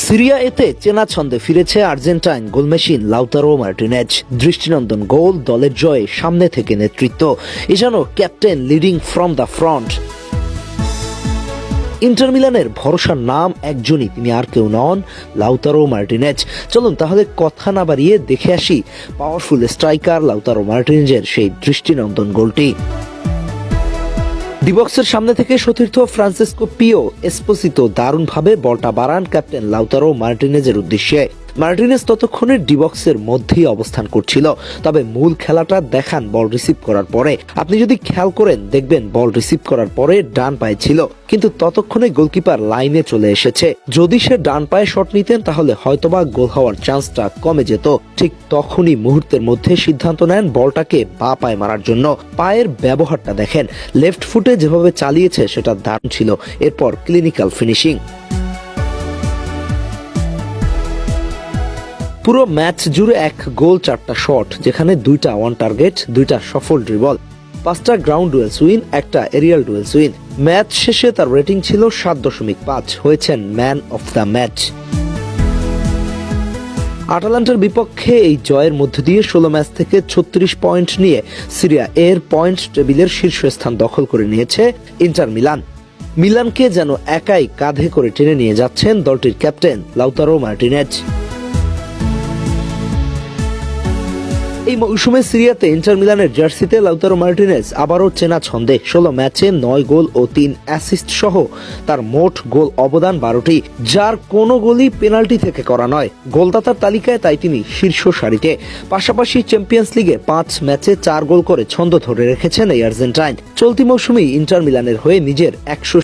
Syria এতে চেনা ছন্দে ফিরেছে আর্জেন্টাইন গোলমেশিন লাউতারো মার্টিনেজ। দৃষ্টিনন্দন গোল, দলের জয়ে সামনে থেকে নেতৃত্ব, এ যেন captain leading from the front. Inter মিলানের ভরসার নাম একজনই, তিনি আর কেউ নন, লাউতারো মার্টিনেজ। চলুন তাহলে কথা না বাড়িয়ে দেখে আসি পাওয়ারফুল স্ট্রাইকার লাউতারো মার্টিনেজের সেই দৃষ্টিনন্দন গোলটি। ডিবক্সের সামনে থেকে সতীর্থ ফ্রান্সিসকো পিও এসপোসিতো দারুণভাবে বলটা বাড়ান ক্যাপ্টেন লাউতারো মার্টিনেজের উদ্দেশ্যে। মার্টিনেজ ততক্ষণে ডিবক্সের মধ্যেই অবস্থান করছিল, তবে মূল খেলাটা দেখান বল রিসিভ করার পরে। আপনি যদি খেয়াল করেন দেখবেন বল রিসিভ করার পরে ডান পায়ে ছিল, কিন্তু ততক্ষণে গোলকিপার লাইনে চলে এসেছে। যদি সে ডান পায়ে শট নিতেন তাহলে হয়তোবা গোল হওয়ার চান্সটা কমে যেত। ঠিক তখনই মুহূর্তের মধ্যে সিদ্ধান্ত নেন বলটাকে বাঁ পায়ে মারার জন্য। পায়ের ব্যবহারটা দেখেন, লেফট ফুটে যেভাবে চালিয়েছে সেটা দারুণ ছিল। এরপর ক্লিনিক্যাল ফিনিশিং। পুরো ম্যাচ জুড়ে 1 গোল 4টা শট, যেখানে 2টা ওয়ান টার্গেট, 2টা সফল ড্রিবল, 5টা গ্রাউন্ড ডুয়েলস উইন, 1টা এরিয়াল ডুয়েলস উইন। ম্যাচ শেষে তার রেটিং ছিল 7.5, হয়েছেন ম্যান অফ দ্য ম্যাচ। আটালান্টার বিপক্ষে এই জয়ের মধ্য দিয়ে 16 ম্যাচ থেকে 36 পয়েন্ট নিয়ে সিরিয়া এর পয়েন্ট টেবিলের শীর্ষস্থান দখল করে নিয়েছে ইন্টার মিলান। মিলানকে যেন একাই কাঁধে করে টেনে নিয়ে যাচ্ছেন দলটির ক্যাপ্টেন লাউতারো মার্টিনেজ। এই মৌসুমে সিরিয়াতে ইন্টার মিলানের জার্সিতে লাউতারো মার্টিনেজ আবারও চেনা ছন্দে। 16 ম্যাচে 9 গোল ও 3 অ্যাসিস্ট সহ তার মোট গোল অবদান 12টি, যার কোনো গোলই পেনাল্টি থেকে করা নয়। গোলদাতার তালিকায় তাই তিনি শীর্ষ সারিতে। পাশাপাশি চ্যাম্পিয়ন্স লিগে 5 ম্যাচে 4 গোল করে ছন্দ ধরে রেখেছেন এই আর্জেন্টাইন। চলতি মৌসুমেই ইন্টার মিলানের হয়ে নিজের 100